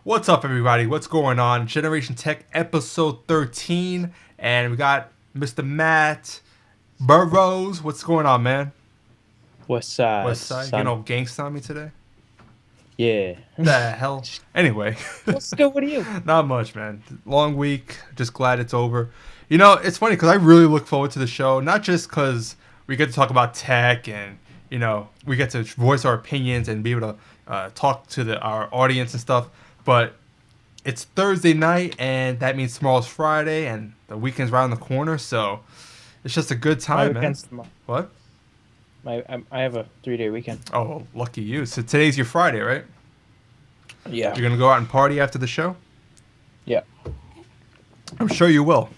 What's up, everybody? What's going on? Generation Tech episode 13, and we got Mr. Matt Burrows. What's going on, man? West Side, West Side, you son. know, gangsta on me today? Yeah. The hell? Anyway, What's good with you? not much, man. Long week. Just glad it's over. You know, it's funny because I really look forward to the show, not just because we get to talk about tech and, you know, we get to voice our opinions and be able to talk to our audience and stuff, but it's Thursday night, and that means tomorrow's Friday, and the weekend's right around the corner, so it's just a good My time, man. weekend's tomorrow. What? I have a 3-day weekend. Oh, well, lucky you. So today's your Friday, right? Yeah. You're going to go out and party after the show? Yeah. I'm sure you will.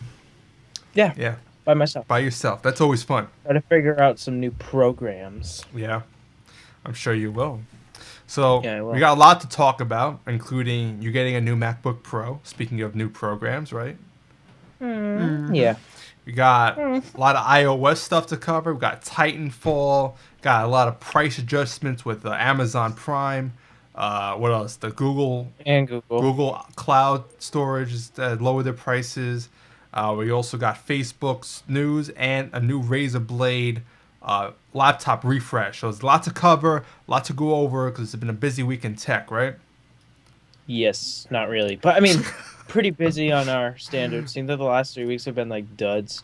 Yeah. Yeah, By myself. by yourself. That's always fun. Try to figure out some new programs. Yeah, I'm sure you will. So Yeah, I will. we got a lot to talk about, including you getting a new MacBook Pro. Speaking of new programs, right? Yeah. We got a lot of iOS stuff to cover. We got Titanfall. Got a lot of price adjustments with Amazon Prime. What else? The And Google. Google Cloud storage is lowered their prices. We also got Facebook's news and a new Razer Blade laptop refresh. So there's a lot to cover, a lot to go over because it's been a busy week in tech, right? Yes. Not really. But I mean, pretty busy on our standards. Seems that the last 3 weeks have been like duds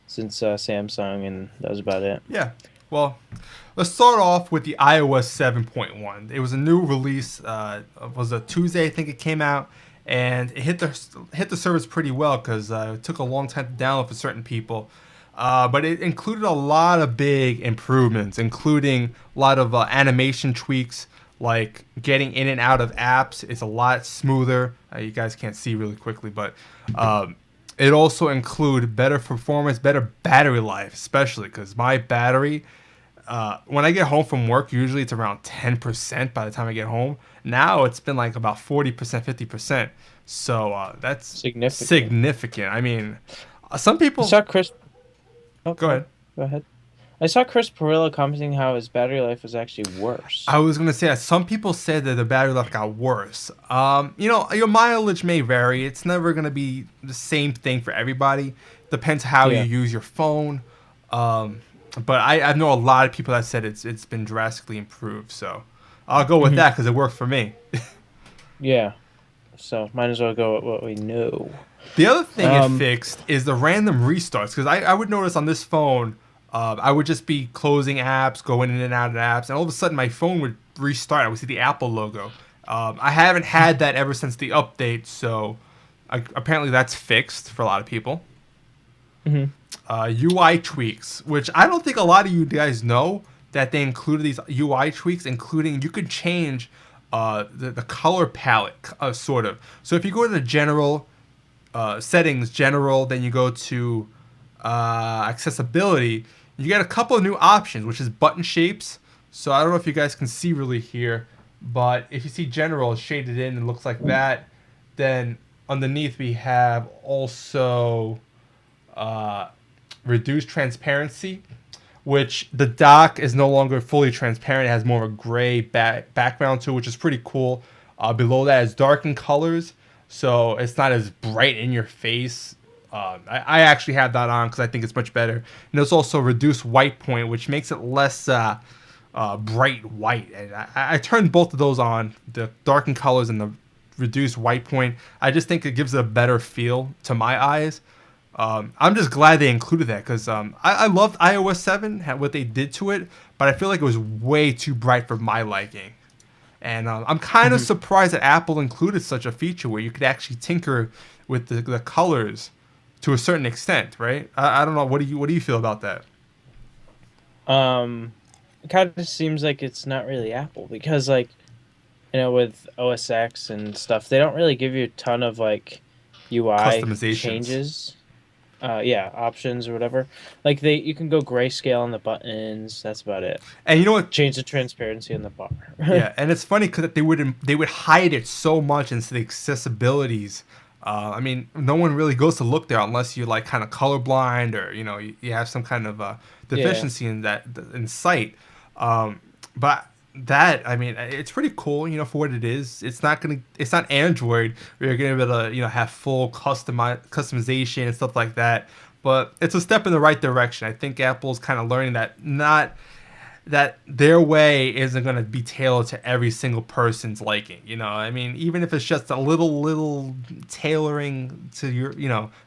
since Samsung, and that was about it. Yeah. Well, let's start off with the iOS 7.1. It was a new release. It was a Tuesday, I think it came out, and it hit the service pretty well because it took a long time to download for certain people. But it included a lot of big improvements, including a lot of animation tweaks, like getting in and out of apps is a lot smoother. You guys can't see really quickly, but it also include better performance, better battery life, especially because my battery, when I get home from work, usually it's around 10% by the time I get home. Now it's been like about 40%, 50%. So that's Significant. significant. I mean, some people. I saw Chris. Oh, Go ahead. Go ahead. I saw Chris Perillo commenting how his battery life was actually worse. I was gonna say that some people said that the battery life got worse. You know, your mileage may vary. It's never gonna be the same thing for everybody. Depends how Yeah. you use your phone. But I know a lot of people that said it's been drastically improved. So I'll go with that because it worked for me. Yeah. So might as well go with what we know. The other thing it Um, fixed is the random restarts because I would notice on this phone, I would just be closing apps, going in and out of apps, and all of a sudden my phone would restart. I would see the Apple logo. I haven't had that ever since the update, so apparently that's fixed for a lot of people. Mhm. UI tweaks, which I don't think a lot of you guys know that they included these UI tweaks, including you could change the color palette, sort of. So if you go to the general settings, general, then you go to accessibility, you get a couple of new options, which is button shapes. So I don't know if you guys can see really here, but if you see general, it's shaded in and looks like that. Then underneath we have also reduced transparency, which the dock is no longer fully transparent. It has more of a gray background to it, which is pretty cool. Below that is darkened colors, so it's not as bright in your face. I actually have that on because I think it's much better. And there's also reduced white point, which makes it less bright white. And I turned both of those on, the darkened colors and the reduced white point. I just think it gives it a better feel to my eyes. I'm just glad they included that because I loved iOS 7, what they did to it, but I feel like it was way too bright for my liking. And I'm kind of surprised that Apple included such a feature where you could actually tinker with the colors to a certain extent, right? I don't know. What do you feel about that? It kind of seems like it's not really Apple because, like, with OS X and stuff, they don't really give you a ton of like UI Customizations. changes. Yeah, options or whatever. Like you can go grayscale on the buttons. That's about it. And you know what? Change the transparency on the bar. Yeah, and it's funny because they would hide it so much into the accessibilities. I mean, no one really goes to look there unless you're like kind of colorblind or you have some kind of deficiency in sight. But that, I mean, it's pretty cool, for what it is. It's not Android where you're gonna be able to, have full customization and stuff like that. But it's a step in the right direction. I think Apple's kind of learning that not that their way isn't going to be tailored to every single person's liking. I mean, even if it's just a little tailoring to your,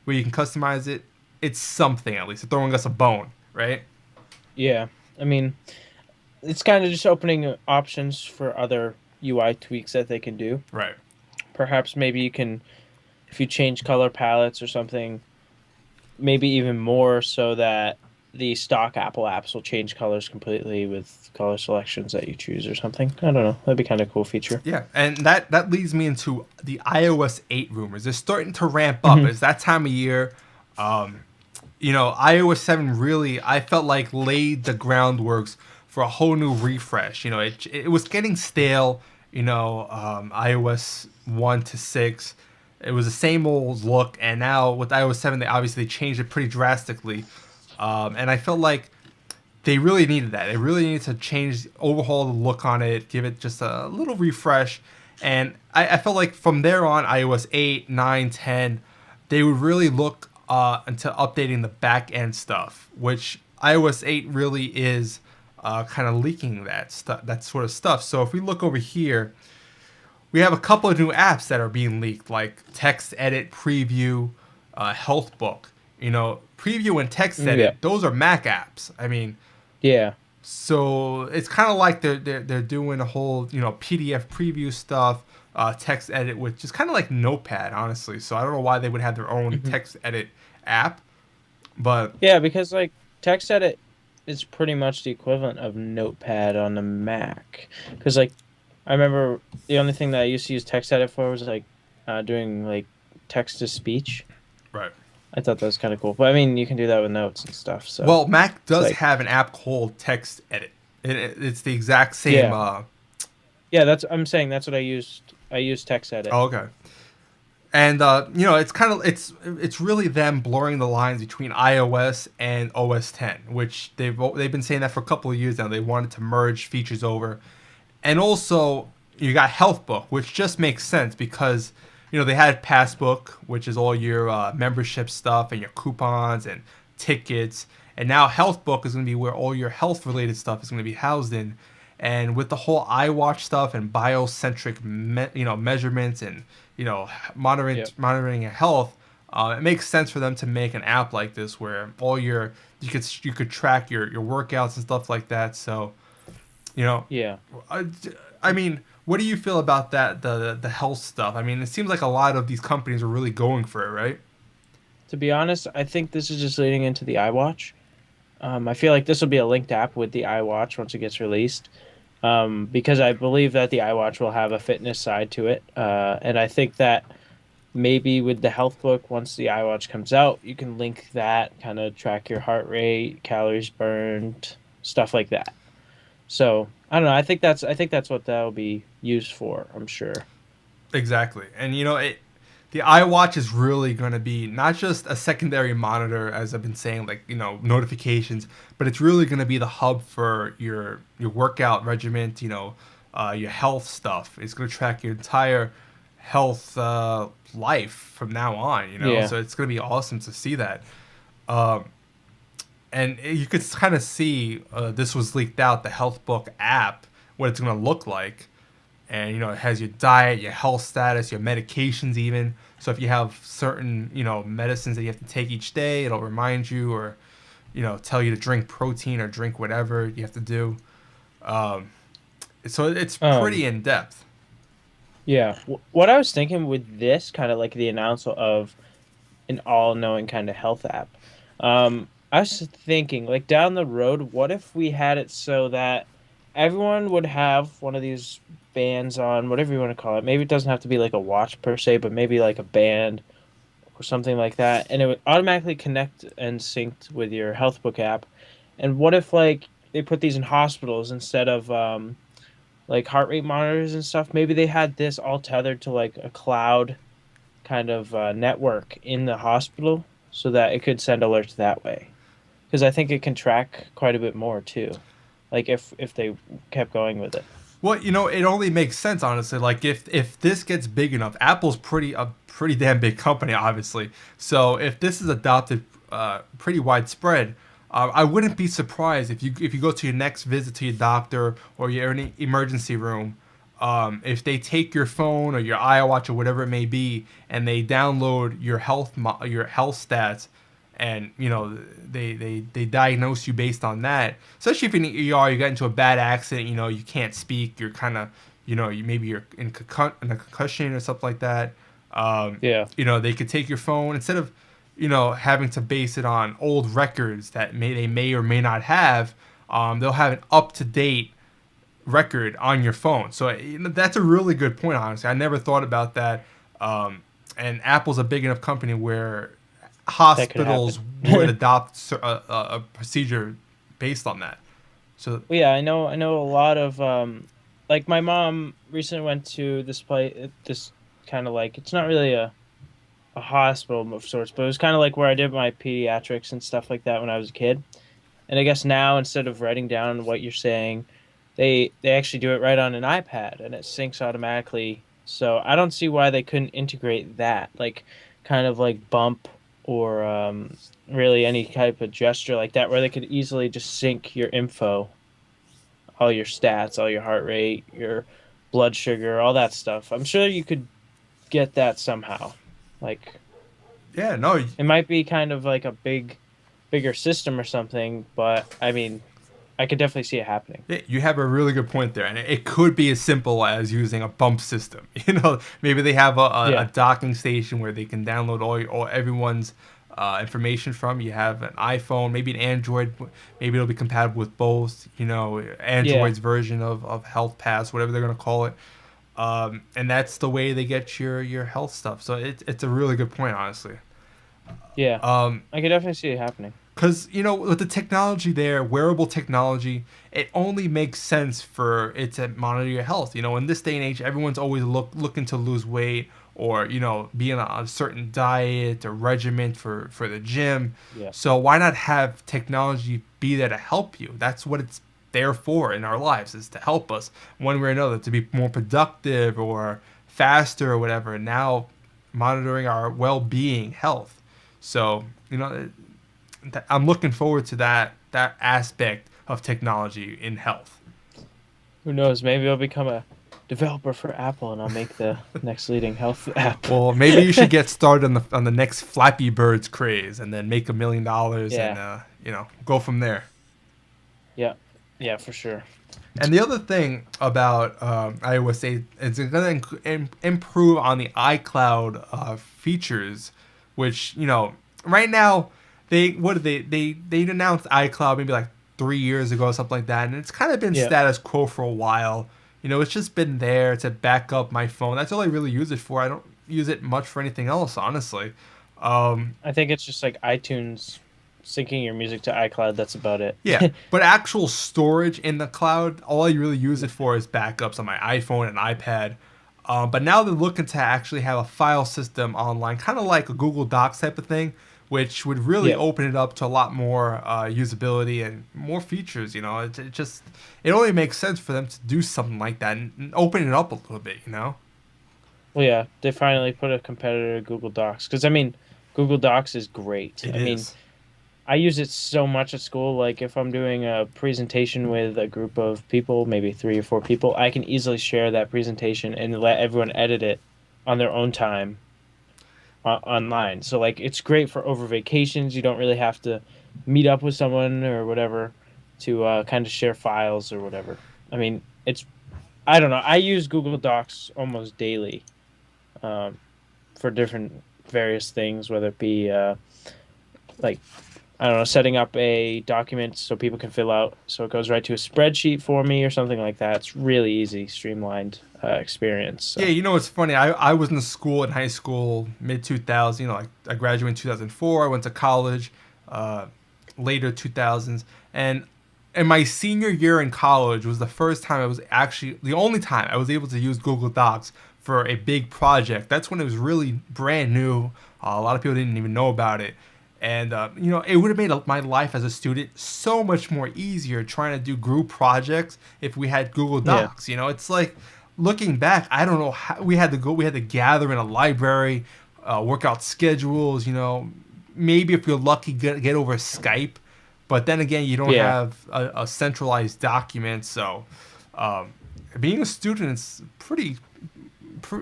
where you can customize it, it's something at least. It's throwing us a bone, right? Yeah, I mean, it's kind of just opening options for other UI tweaks that they can do. Right. Perhaps maybe you can, if you change color palettes or something, maybe even more so that the stock Apple apps will change colors completely with color selections that you choose or something. I don't know. That'd be kind of a cool feature. Yeah, and that leads me into the iOS 8 rumors. They're starting to ramp up. It's that time of year. iOS 7 really, I felt like, laid the groundworks for a whole new refresh. It was getting stale. iOS 1 to 6. It was the same old look, and now with iOS 7, they obviously changed it pretty drastically. And I felt like they really needed that. They really needed to overhaul the look on it, give it just a little refresh. And I felt like from there on, iOS 8, 9, 10, they would really look into updating the back end stuff, which iOS 8 really is kind of leaking that sort of stuff. So if we look over here, we have a couple of new apps that are being leaked, like Text Edit, Preview, Health Book. Preview and Text Edit, those are Mac apps. I mean, yeah. So it's kind of like they're doing a whole PDF preview stuff, Text Edit, which is kind of like Notepad, honestly. So I don't know why they would have their own Text Edit app, but yeah, because like Text Edit is pretty much the equivalent of Notepad on the Mac. Because like I remember the only thing that I used to use Text Edit for was like doing like text to speech. Right. I thought that was kind of cool. But I mean, you can do that with notes and stuff. So well, Mac does have an app called Text Edit. It's the exact same. Yeah, I'm saying that's what I used. I used Text Edit. Oh, okay. And it's kind of it's really them blurring the lines between iOS and OS 10, which they've been saying that for a couple of years now. They wanted to merge features over, and also you got Health Book, which just makes sense because they had Passbook, which is all your membership stuff and your coupons and tickets. And now Health Book is going to be where all your health-related stuff is going to be housed in. And with the whole iWatch stuff and biocentric, measurements and monitoring your health, it makes sense for them to make an app like this where you could track your workouts and stuff like that. So, yeah. I mean, what do you feel about that, the health stuff? I mean, it seems like a lot of these companies are really going for it, right? To be honest, I think this is just leading into the iWatch. I feel like this will be a linked app with the iWatch once it gets released, because I believe that the iWatch will have a fitness side to it. And I think that maybe with the Health Book, once the iWatch comes out, you can link that, kind of track your heart rate, calories burned, stuff like that. So I don't know. I think that's what that'll be used for. I'm sure. Exactly, and the iWatch is really going to be not just a secondary monitor, as I've been saying, like notifications, but it's really going to be the hub for your workout regimen. Your health stuff. It's going to track your entire health life from now on. Yeah. So it's going to be awesome to see that. And you could kind of see this was leaked out, the Health Book app, what it's going to look like. And, it has your diet, your health status, your medications even. So if you have certain, medicines that you have to take each day, it'll remind you or, tell you to drink protein or drink whatever you have to do. So it's pretty in-depth. Yeah. What I was thinking with this, kind of like the announcement of an all-knowing kind of health app, I was thinking, like, down the road, what if we had it so that everyone would have one of these bands on, whatever you want to call it. Maybe it doesn't have to be like a watch per se, but maybe like a band or something like that. And it would automatically connect and sync with your Health Book app. And what if, like, they put these in hospitals instead of, like, heart rate monitors and stuff? Maybe they had this all tethered to, like, a cloud kind of network in the hospital so that it could send alerts that way. Because I think it can track quite a bit more, too. Like, if they kept going with it. Well, it only makes sense, honestly. Like if this gets big enough, Apple's pretty damn big company, obviously. So if this is adopted pretty widespread, I wouldn't be surprised if you go to your next visit to your doctor or your any emergency room, if they take your phone or your iWatch or whatever it may be, and they download your health stats, and they diagnose you based on that. Especially if you're in the ER, you got into a bad accident, you can't speak, you're kind of, maybe you're in a concussion or something like that. Yeah. They could take your phone instead of, having to base it on old records that they may or may not have. They'll have an up to date record on your phone. So that's a really good point. Honestly, I never thought about that. And Apple's a big enough company where hospitals would adopt a procedure based on that. So Well, yeah, I know a lot of like my mom recently went to this kind of like, it's not really a hospital of sorts, but it was kind of like where I did my pediatrics and stuff like that when I was a kid. And I guess now instead of writing down what you're saying, they actually do it right on an iPad and it syncs automatically. So I don't see why they couldn't integrate that, like kind of like bump or really any type of gesture like that, where they could easily just sync your info, all your stats, all your heart rate, your blood sugar, all that stuff. I'm sure you could get that somehow. Like, yeah, no, it might be kind of like a bigger system or something, but I mean, I could definitely see it happening. you have a really good point there, and it could be as simple as using a bump system. Maybe they have Yeah. a docking station where they can download all everyone's information from. You have an iPhone, maybe an Android, maybe it'll be compatible with both. Yeah. Android's version of Health Pass, whatever they're gonna call it. And that's the way they get your health stuff. So it's a really good point, honestly. Yeah. Um, I could definitely see it happening. Because, with the technology there, wearable technology, it only makes sense for it to monitor your health. In this day and age, everyone's always looking to lose weight or, be on a certain diet or regimen for the gym. Yeah. So why not have technology be there to help you? That's what it's there for in our lives, is to help us one way or another to be more productive or faster or whatever. And now monitoring our well-being, health. So, I'm looking forward to that aspect of technology in health. Who knows? Maybe I'll become a developer for Apple and I'll make the next leading health app. Well, maybe you should get started on the next Flappy Birds craze and then make $1 million Yeah. and go from there. Yeah. Yeah, for sure. And the other thing about iOS 8 is it's going to improve on the iCloud features, which right now they announced iCloud maybe like 3 years ago or something like that, and it's kind of been Yeah. status quo for a while. It's just been there to back up my phone. That's all I really use it for. I don't use it much for anything else, honestly. I think it's just like iTunes syncing your music to iCloud. That's about it. Yeah, but actual storage in the cloud, all I really use it for is backups on my iPhone and iPad. But now they're looking to actually have a file system online, kind of like a Google Docs type of thing, which would really Yeah. open it up to a lot more usability and more features. It only makes sense for them to do something like that and open it up a little bit. Well, yeah, they finally put a competitor to Google Docs. Because, I mean, Google Docs is great. It I mean, is. I use it so much at school. Like, if I'm doing a presentation with a group of people, maybe 3 or 4 people, I can easily share that presentation and let everyone edit it on their own time online. So, like, it's great for over vacations. You don't really have to meet up with someone or whatever to kind of share files or whatever. I mean, I don't know. I use Google Docs almost daily for different various things, whether it be like, I don't know, setting up a document so people can fill out so it goes right to a spreadsheet for me or something like that. It's really easy, streamlined experience. So. Yeah, it's funny. I was in school in high school mid 2000. I graduated in 2004. I went to college later 2000s, and my senior year in college was the first time the only time I was able to use Google Docs for a big project. That's when it was really brand new. A lot of people didn't even know about it. And it would have made my life as a student so much more easier trying to do group projects if we had Google Yeah. Docs. It's like looking back, I don't know how we had to go. We had to gather in a library, work out schedules. Maybe if you're lucky, get over Skype. But then again, you don't Yeah. have a centralized document. So being a student is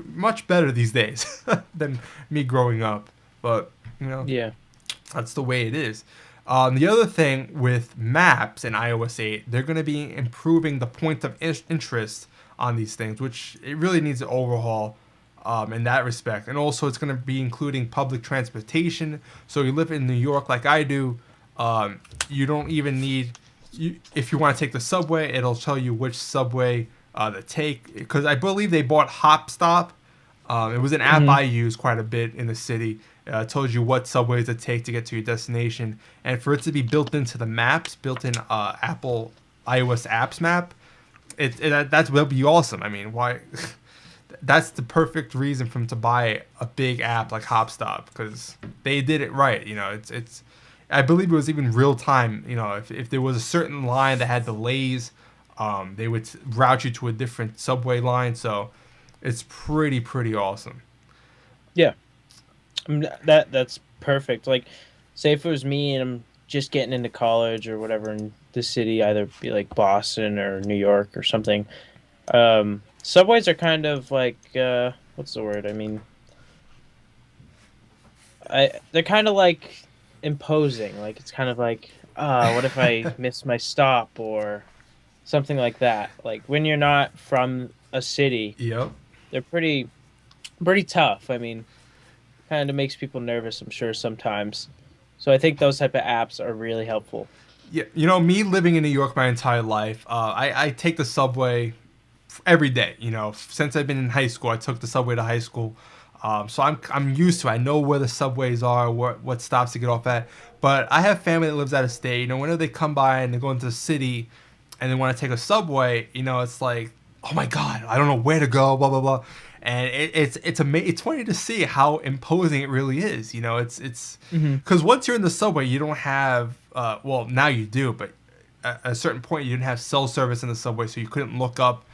much better these days than me growing up. But Yeah. that's the way it is. The other thing with maps in iOS 8, they're going to be improving the point of interest on these things, which it really needs an overhaul in that respect. And also, it's going to be including public transportation. So you live in New York like I do, you don't even need. If you want to take the subway, it'll tell you which subway to take. Because I believe they bought Hopstop. It was an app I used quite a bit in the city. It told you what subways to take to get to your destination, and for it to be built into the maps, built-in Apple iOS apps map, that would be awesome. I mean, why? That's the perfect reason for them to buy a big app like Hopstop, because they did it right. It's. I believe it was even real time. If there was a certain line that had delays, they would route you to a different subway line. So it's pretty awesome. Yeah. That's perfect. Like, say if it was me and I'm just getting into college or whatever in the city, either be like Boston or New York or something. Subways are kind of like what's the word? I mean, they're kind of like imposing. Like it's kind of like, what if I miss my stop or something like that? Like when you're not from a city, Yep. they're pretty tough. I mean, kind of makes people nervous, I'm sure, sometimes. So I think those type of apps are really helpful. Yeah, me living in New York my entire life, I take the subway every day. Since I've been in high school, I took the subway to high school. So I'm used to it. I know where the subways are, what stops to get off at. But I have family that lives out of state. Whenever they come by and they go into the city and they want to take a subway, it's like, oh my God, I don't know where to go, blah blah blah. And it's funny to see how imposing it really is. It's because once you're in the subway, you don't have well, now you do, but at a certain point you didn't have cell service in the subway, so you couldn't look up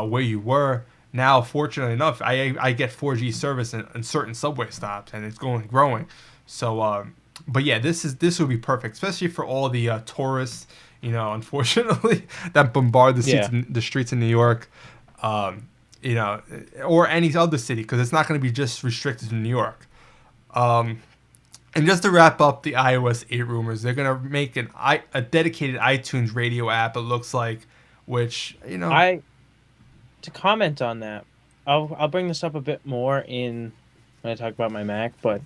where you were. Now, fortunately enough, I get 4G service in certain subway stops, and it's growing. So, but yeah, this would be perfect, especially for all the tourists. Unfortunately, that bombard the streets in New York. Or any other city, because it's not going to be just restricted to New York. And just to wrap up the iOS 8 rumors, they're going to make a dedicated iTunes radio app, it looks like, which, to comment on that, I'll bring this up a bit more when I talk about my Mac, but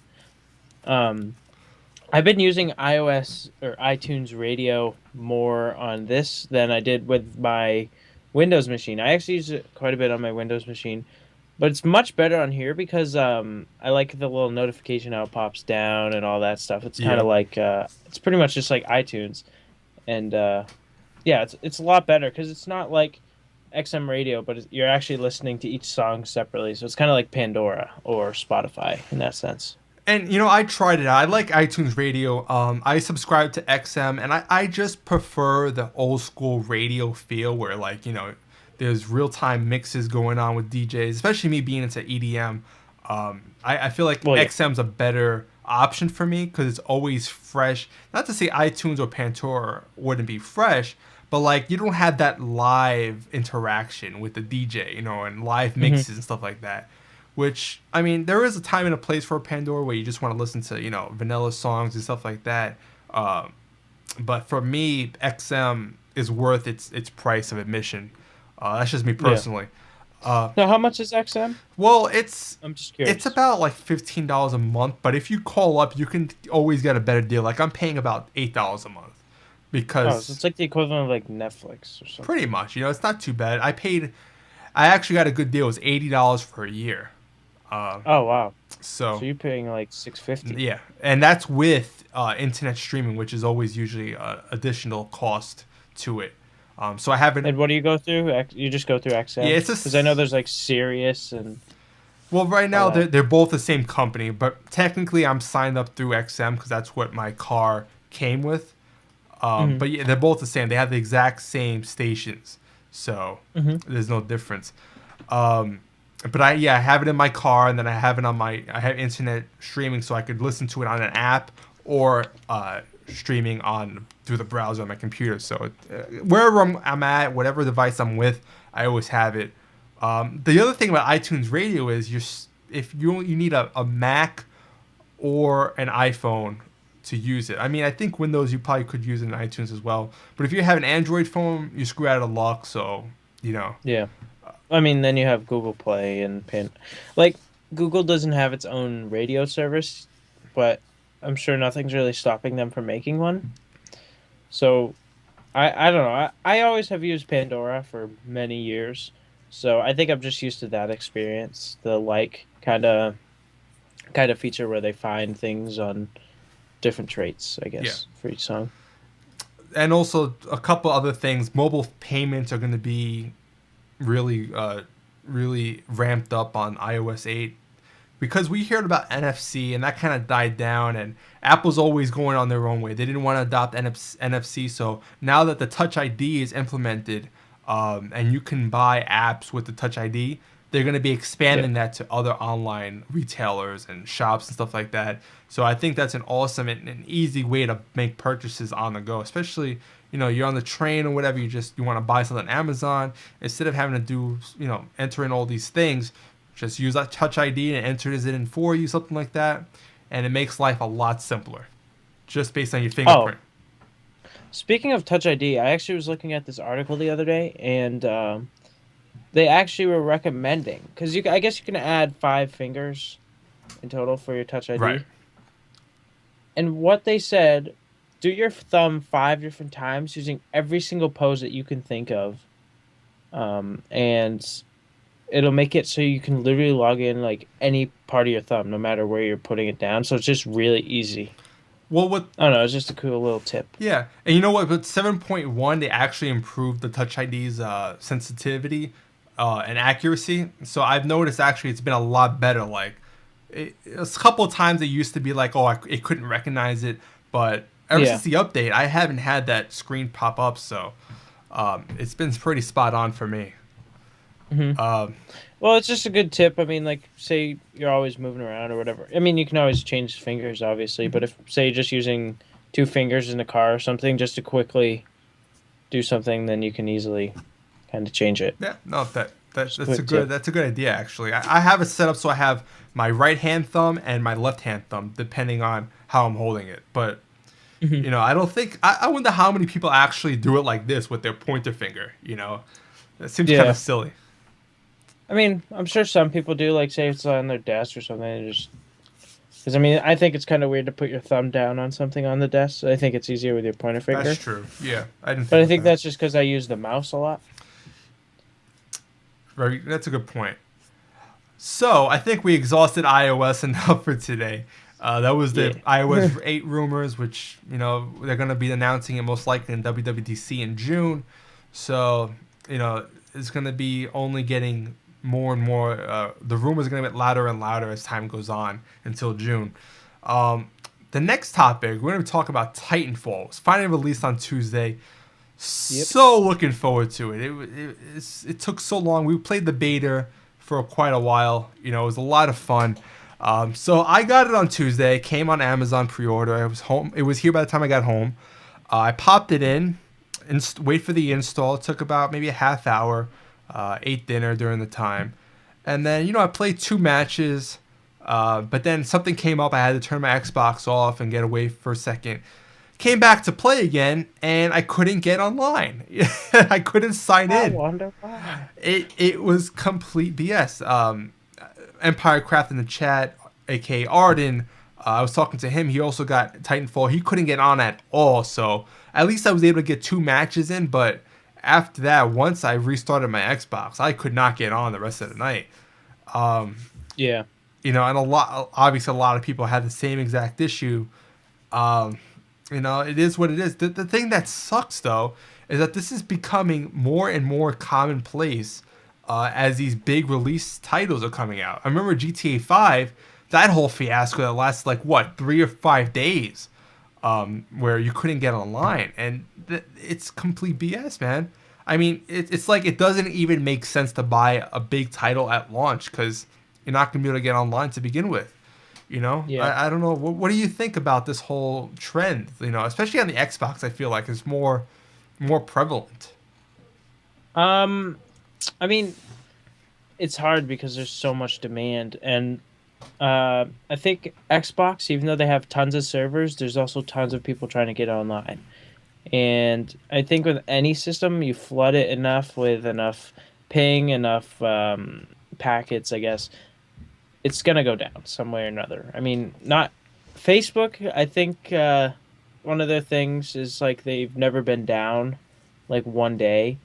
I've been using iOS or iTunes radio more on this than I did with my Windows machine. I actually use it quite a bit on my Windows machine, but it's much better on here because I like the little notification how it pops down and all that stuff. It's kind of like it's pretty much just like iTunes, and yeah, it's a lot better because it's not like XM radio, but you're actually listening to each song separately. So it's kind of like Pandora or Spotify in that sense. And I tried it out. I like iTunes Radio. I subscribe to XM, and I just prefer the old school radio feel where there's real time mixes going on with DJs, especially me being into EDM. I feel like XM's a better option for me because it's always fresh. Not to say iTunes or Pandora wouldn't be fresh, but you don't have that live interaction with the DJ, and live mixes and stuff like that. Which, I mean, there is a time and a place for Pandora where you just want to listen to, vanilla songs and stuff like that. But for me, XM is worth its price of admission. That's just me personally. Now, how much is XM? Well, I'm just curious. It's about $15 a month, but if you call up, you can always get a better deal. I'm paying about $8 a month because so it's like the equivalent of Netflix or something. Pretty much, it's not too bad. I actually got a good deal. It was $80 for a year. Oh wow! So you're paying $650. Yeah, and that's with internet streaming, which is always usually additional cost to it. So I haven't. And what do you go through? You just go through XM? Yeah, it's because I know there's Sirius and. Well, right now All that. they're both the same company, but technically I'm signed up through XM because that's what my car came with. Hmm. But yeah, they're both the same. They have the exact same stations, so Hmm. there's no difference. Um, but I have it in my car, and then I have internet streaming, so I could listen to it on an app or streaming on through the browser on my computer. So wherever I'm at, whatever device I'm with, I always have it. The other thing about iTunes Radio is if you need a Mac or an iPhone to use it. I mean, I think Windows you probably could use it in iTunes as well. But if you have an Android phone, you screw out of luck. So you know, Yeah. I mean, then you have Google Play and Pin. Like, Google doesn't have its own radio service, but I'm sure nothing's really stopping them from making one. So, I don't know. I always have used Pandora for many years. So, I think I'm just used to that experience. The like kind of feature where they find things on different traits, I yeah. guess, for each song. And also a couple other things. Mobile payments are going to be really, really ramped up on iOS 8 because we heard about NFC and that kind of died down. And Apple's always going on their own way. They didn't want to adopt NFC, so now that the Touch ID is implemented, and you can buy apps with the Touch ID, they're going to be Yeah. expanding that to other online retailers and shops and stuff like that. So I think that's an awesome and an easy way to make purchases on the go, especially you're on the train or whatever. You want to buy something on Amazon instead of having to do enter in all these things. Just use that Touch ID and enter it in for you, something like that, and it makes life a lot simpler, just based on your Oh, fingerprint. speaking of Touch ID, I actually was looking at this article the other day, and they actually were recommending because I guess you can add 5 fingers in total for your Touch Right. ID. And what they said, do your thumb 5 different times using every single pose that you can think of, and it'll make it so you can literally log in like any part of your thumb, no matter where you're putting it down. So it's just really easy. Well, what I don't know. It's just a cool little tip. Yeah, and you know what? With 7.1, they actually improved the Touch ID's sensitivity and accuracy. So I've noticed actually it's been a lot better. Like, a couple of times it used to be like, oh, it couldn't recognize it, but ever Yeah. since the update, I haven't had that screen pop up. So it's been pretty spot on for me. Hmm. Um, Well, it's just a good tip. I mean, like, say you're always moving around or whatever. I mean, you can always change fingers, obviously, but if, say, you're just using 2 fingers in a car or something just to quickly do something, then you can easily kind of change it. Yeah, no, Just a quick tip. that's a good idea actually. I have it set up so I have my right hand thumb and my left hand thumb depending on how I'm holding it. But Hmm. I don't think I wonder how many people actually do it like this with their pointer finger. That seems kind Yeah. of silly. I mean, I'm sure some people do, like, say it's on their desk or something, and just because I mean, I think it's kind of weird to put your thumb down on something on the desk. So I think it's easier with your pointer That's finger. true. Yeah, I didn't But think I of think that. that's just because I use the mouse a lot. That's a good point. So I think we exhausted iOS enough for today. That was the Yeah. iOS 8 rumors, which they're going to be announcing it most likely in WWDC in June. So it's going to be only getting more and more. The rumors are going to get louder and louder as time goes on until June. Um, the next topic we're going to talk about Titanfall. It's finally released on Tuesday. Yep. So looking forward to it. It took so long. We played the beta for quite a while. It was a lot of fun. So I got it on Tuesday. It came on Amazon pre-order. I was home. It was here by the time I got home. I popped it in and wait for the install. It took about maybe a half hour. Ate dinner during the time, and then I played 2 matches. But then something came up. I had to turn my Xbox off and get away for a second. Came back to play again, and I couldn't get online. I couldn't sign I in. wonder why. It was complete BS. Empire Craft in the chat, aka Arden. I was talking to him. He also got Titanfall. He couldn't get on at all. So at least I was able to get 2 matches in. But after that, once I restarted my Xbox, I could not get on the rest of the night. Yeah. And obviously a lot of people had the same exact issue. It is what it is. The thing that sucks though is that this is becoming more and more commonplace as these big release titles are coming out. I remember GTA 5, that whole fiasco that lasted like what 3 or 5 days, where you couldn't get online, and it's complete BS, man. I mean, it's like it doesn't even make sense to buy a big title at launch because you're not gonna be able to get online to begin with. You know, Yeah. I don't know. What do you think about this whole trend? You know, especially on the Xbox, I feel like it's more prevalent. I mean, it's hard because there's so much demand, and I think Xbox, even though they have tons of servers, there's also tons of people trying to get online. And I think with any system, you flood it enough with enough ping, enough packets, I guess, it's gonna go down some way or another. I mean, not Facebook. I think one of their things is like they've never been down like one day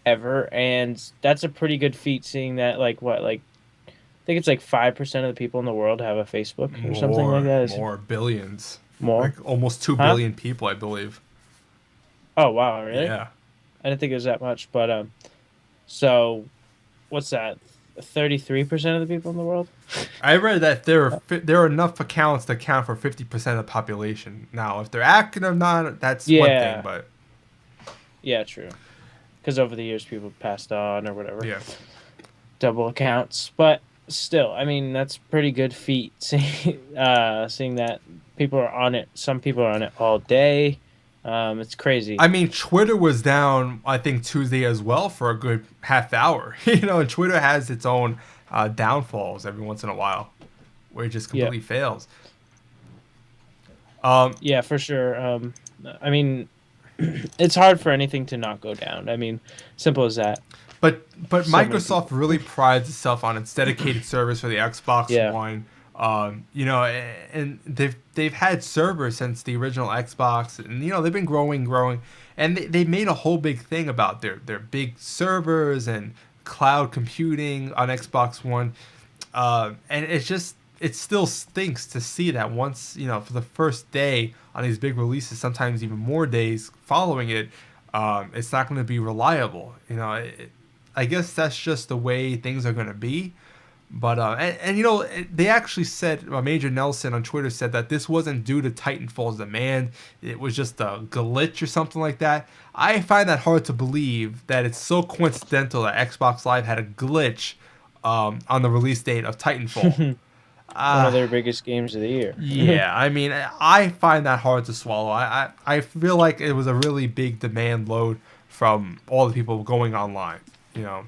ever, and that's a pretty good feat. Seeing that, like I think it's like 5% of the people in the world have a Facebook or something like that. More billions, More? like almost 2 billion Huh? people, I believe. Oh wow, really? Yeah, I didn't think it was that much, but so what's that? 33% of the people in the world? I read that there are enough accounts to count for 50% of the population. Now, if they're active or not, that's one thing. Yeah. But Yeah, true. Because over the years, people passed on or whatever. yeah, Double accounts, but still, I mean, that's pretty good feat. Seeing that people are on it. Some people are on it all day. It's crazy. I mean, Twitter was down, I think, Tuesday as well for a good half hour. You know, and Twitter has its own downfalls every once in a while, where it just completely fails. Yeah, for sure. I mean, it's hard for anything to not go down. I mean, simple as that. But So many Microsoft really prides itself on its dedicated service for the Xbox Yeah. One. You know, and they've had servers since the original Xbox, and you know they've been growing, and they made a whole big thing about their big servers and cloud computing on Xbox One. And it still stinks to see that once, you know, for the first day on these big releases, sometimes even more days following it, it's not going to be reliable. You know, I guess that's just the way things are going to be. But and you know, they actually said, Major Nelson on Twitter said that this wasn't due to Titanfall's demand. It was just a glitch or something like that. I find that hard to believe that it's so coincidental that Xbox Live had a glitch on the release date of Titanfall. One of their biggest games of the year. Yeah, I mean, I find that hard to swallow. I feel like it was a really big demand load from all the people going online, you know.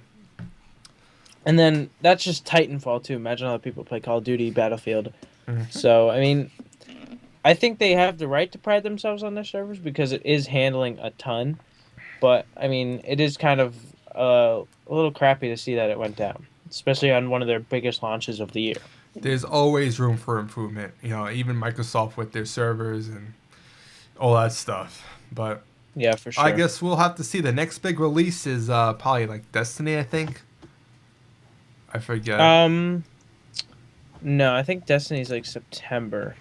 And then that's just Titanfall too. Imagine all the people play Call of Duty, Battlefield. Mm-hmm. So I mean, I think they have the right to pride themselves on their servers because it is handling a ton. But I mean, it is kind of a little crappy to see that it went down, especially on one of their biggest launches of the year. There's always room for improvement, you know, even Microsoft with their servers and all that stuff. But Yeah, for sure. I guess we'll have to see. The next big release is probably like Destiny, I think. I forget. No, I think Destiny's like September.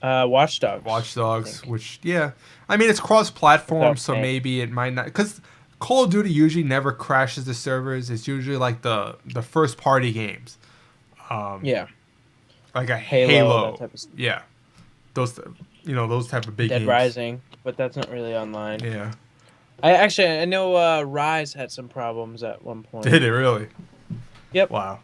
Watch Dogs. Watch I Dogs, think. which, yeah. I mean, it's cross-platform, Without so paying. maybe it might not. Because Call of Duty usually never crashes the servers. It's usually like the first-party games. Yeah. Like a Halo, Halo. that type of stuff. Yeah. Those, you know, those type of big Dead games. Rising, but that's not really online. Yeah. I know Rise had some problems at one point. Did it really? Yep. Wow.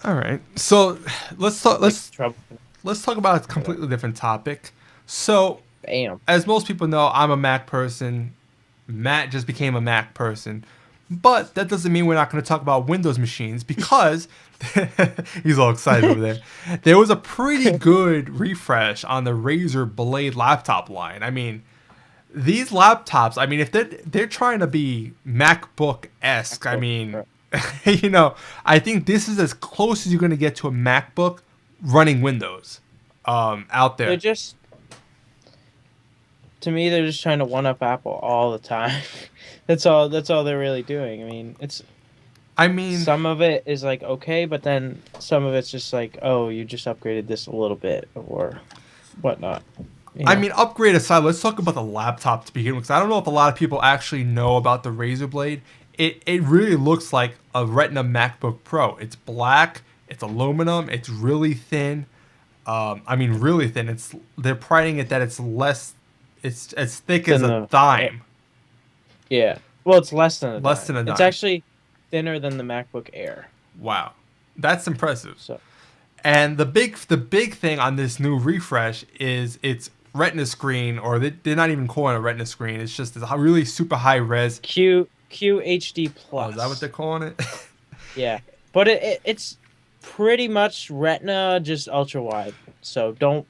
All right. So let's talk. Trouble. Let's talk about a completely different topic. So, Bam. as most people know, I'm a Mac person. Matt just became a Mac person. But that doesn't mean we're not going to talk about Windows machines because he's all excited over there. There was a pretty good refresh on the Razer Blade laptop line. I mean, these laptops, I mean, if they're trying to be MacBook-esque, I mean, you know, I think this is as close as you're going to get to a MacBook running Windows out there. They're just, to me, they're just trying to one up Apple all the time. That's all they're really doing. I mean, some of it is like okay, but then some of it's just like, oh, you just upgraded this a little bit or whatnot. You know? I mean, upgrade aside, let's talk about the laptop to begin with, because I don't know if a lot of people actually know about the Razer Blade. it really looks like a Retina MacBook Pro. It's black, it's aluminum, it's really thin. I mean, really thin. They're priding it that it's as thick as Than a the dime, yeah. Well, it's less than a less dime. than a It's dime. actually thinner than the MacBook Air. Wow, that's impressive. So And the big thing on this new refresh is its Retina screen, or they're not even calling it a Retina screen. It's just a really super high res. QHD Oh, plus. is that what they're calling it? Yeah, but it's pretty much Retina, just ultra wide. So don't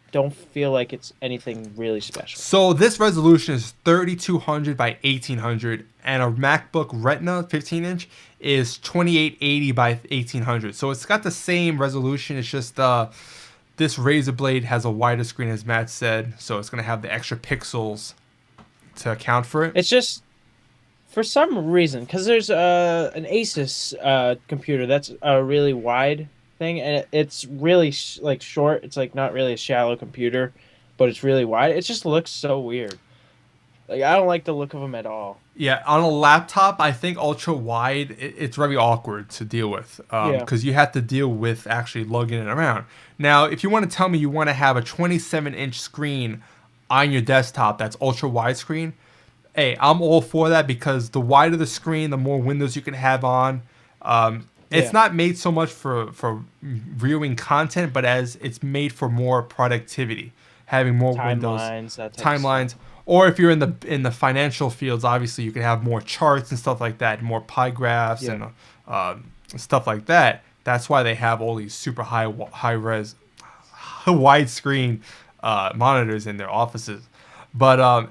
feel like it's anything really special. So this resolution is 3200 by 1800, and a MacBook Retina 15-inch is 2880 by 1800. So it's got the same resolution. It's just this Razer Blade has a wider screen, as Matt said, so it's going to have the extra pixels to account for it. It's just for some reason because there's an Asus computer that's a really wide thing, and it's really like short. It's like not really a shallow computer, but it's really wide. It just looks so weird. Like I don't like the look of them at all. Yeah, on a laptop, I think ultra wide, it's very awkward to deal with Yeah. because you have to deal with actually lugging it around. Now, if you want to tell me you want to have a 27-inch screen on your desktop that's ultra wide screen, hey, I'm all for that because the wider the screen, the more windows you can have on. It's Yeah. not made so much for viewing content, but as it's made for more productivity, having more windows, Timelines, that type of timelines. stuff. Or if you're in the financial fields, obviously you can have more charts and stuff like that, more pie graphs Yeah. and stuff like that. That's why they have all these super high res, widescreen monitors in their offices. But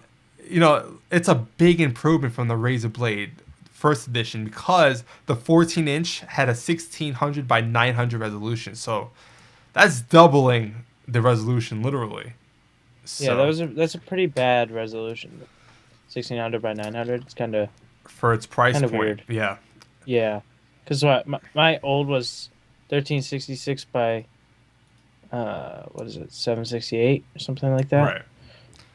it's a big improvement from the Razer Blade first edition because the 14-inch had a 1600 by 900 resolution. So that's doubling the resolution literally. Yeah, So that's a pretty bad resolution. 1600 by 900. It's for its price kind point, of weird. yeah, Yeah, because my old was 1366 by what is it, 768 or something like that. right.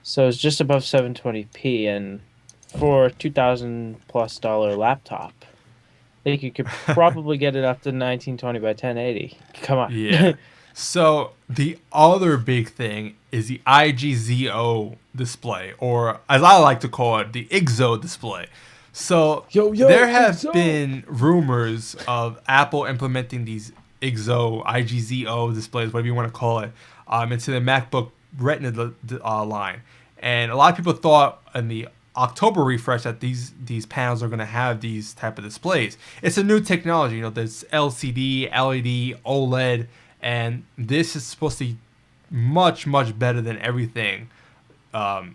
So it's just above 720p, and for $2,000+ laptop, I think you could probably get it up to 1920 by 1080. Come on. Yeah. So the other big thing is the IGZO display, or as I like to call it, the IGZO display. So there have IGZO. been rumors of Apple implementing these IGZO displays, whatever you want to call it, into the MacBook Retina line. And a lot of people thought in the October refresh that these panels are going to have these type of displays. It's a new technology, there's LCD, LED, OLED, and this is supposed to be much, much better than everything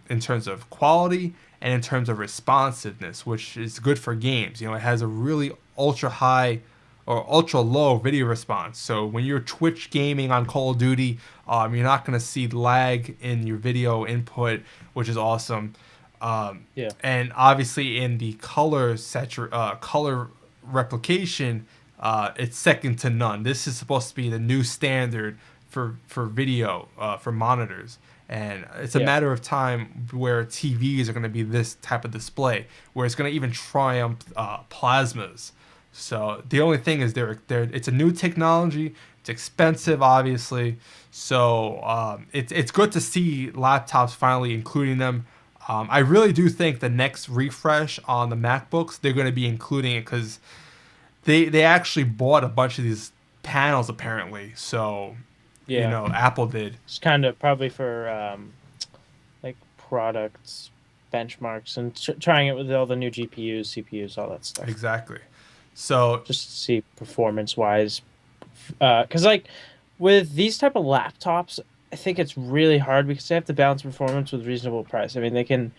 in terms of quality and in terms of responsiveness, which is good for games. It has a really ultra high or ultra low video response. So when you're Twitch gaming on Call of Duty, you're not going to see lag in your video input, which is awesome. Yeah. And obviously in the color replication, it's second to none. This is supposed to be the new standard for video for monitors, and it's a matter of time where TVs are going to be this type of display, where it's going to even triumph plasmas. So the only thing is it's a new technology. It's expensive, obviously. So it's good to see laptops finally including them. I really do think the next refresh on the MacBooks, they're going to be including it because they actually bought a bunch of these panels apparently. So Yeah. Apple did. It's kind of probably for like products benchmarks and trying it with all the new GPUs, CPUs, all that stuff. Exactly. So Just to see performance wise, because like with these type of laptops, I think it's really hard because they have to balance performance with reasonable price. I mean, they can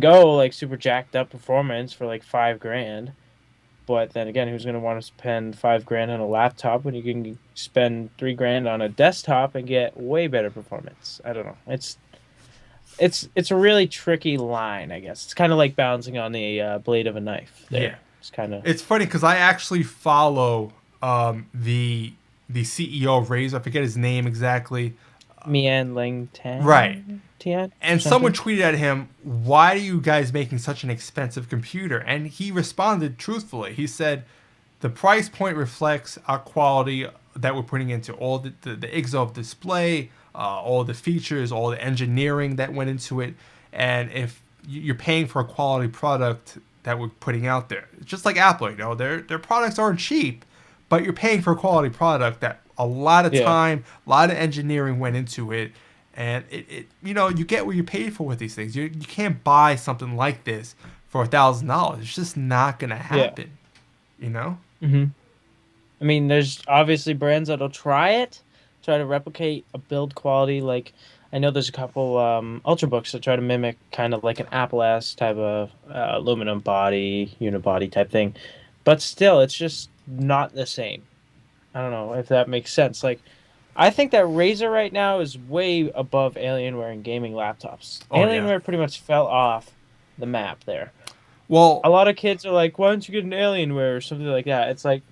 go like super jacked up performance for like $5,000, but then again, who's going to want to spend $5,000 on a laptop when you can spend $3,000 on a desktop and get way better performance? I don't know. It's a really tricky line, I guess. It's kind of like balancing on the blade of a knife. There. Yeah. It's kind of. It's funny because I actually follow the CEO of Razer. I forget his name exactly. Mian Ling right. Tian And someone tweeted at him, "Why are you guys making such an expensive computer?" And he responded truthfully. He said, "The price point reflects our quality that we're putting into all the IGZO display, all the features, all the engineering that went into it. And if you're paying for a quality product that we're putting out there, it's just like Apple, their products aren't cheap, but you're paying for a quality product that a lot of time, a lot of engineering went into it." And you get what you paid for with these things. You can't buy something like this for $1,000. It's just not gonna happen. Mm-hmm. I mean, there's obviously brands that'll try to replicate a build quality. Like, I know there's a couple Ultrabooks that try to mimic kind of like an Apple S type of aluminum body, unibody type thing. But still, it's just not the same. I don't know if that makes sense. Like, I think that Razer right now is way above Alienware in gaming laptops. Oh yeah. Alienware pretty much fell off the map there. Well, A lot of kids are like, why don't you get an Alienware or something like that? It's like,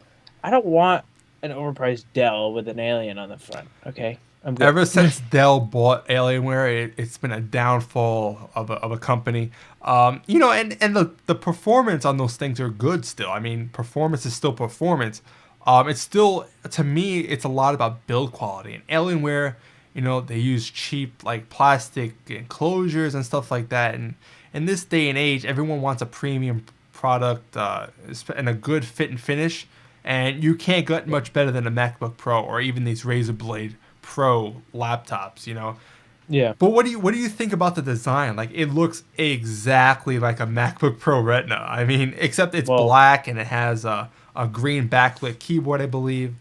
I don't want an overpriced Dell with an alien on the front. Okay, I'm good. ever since Dell bought Alienware, it's been a downfall of a company. And the performance on those things are good still. I mean, performance is still performance. It's still, to me, it's a lot about build quality. And Alienware, they use cheap like plastic enclosures and stuff like that. And in this day and age, everyone wants a premium product and a good fit and finish. And you can't get much better than a MacBook Pro or even these Razer Blade Pro laptops. Yeah. But what do you think about the design? Like, it looks exactly like a MacBook Pro Retina. I mean, except it's black and it has a green backlit keyboard, I believe.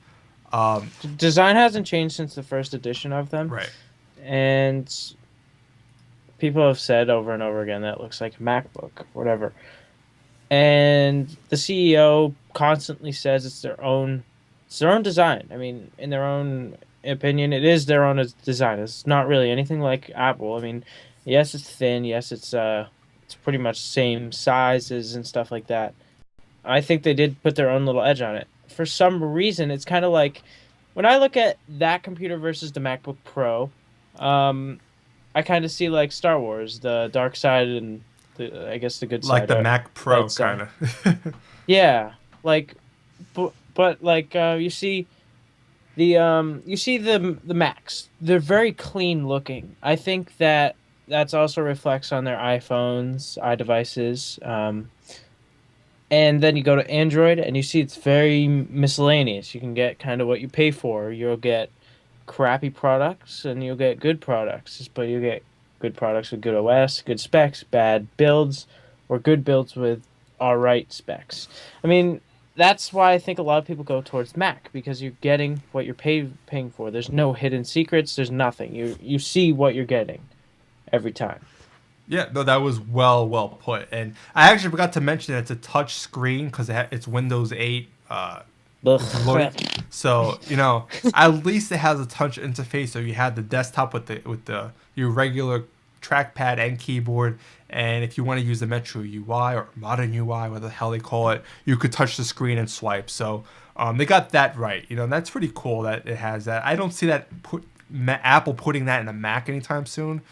Design hasn't changed since the first edition of them. Right. And people have said over and over again that it looks like a MacBook, whatever. And the CEO constantly says it's their own design. I mean, in their own opinion, it is their own design. It's not really anything like Apple. I mean, yes, it's thin. Yes, it's pretty much same sizes and stuff like that. I think they did put their own little edge on it. For some reason, it's kind of like when I look at that computer versus the MacBook Pro, I kind of see like Star Wars, the dark side and I guess the good side. Like the Mac Pro, kind of. Yeah, like, but like you see the Macs. They're very clean looking. I think that's also reflects on their iPhones, iDevices. And then you go to Android and you see it's very miscellaneous. You can get kind of what you pay for. You'll get crappy products and you'll get good products. But you get good products with good OS, good specs, bad builds, or good builds with alright specs. I mean, that's why I think a lot of people go towards Mac, because you're getting what you're paying for. There's no hidden secrets. There's nothing. You see what you're getting every time. Yeah, no, that was well put. And I actually forgot to mention it's a touch screen because it's Windows 8 loaded. So, at least it has a touch interface. So you have the desktop with your regular trackpad and keyboard. And if you want to use the Metro UI or Modern UI, whatever the hell they call it, you could touch the screen and swipe. So they got that right. That's pretty cool that it has that. I don't see that Apple putting that in a Mac anytime soon.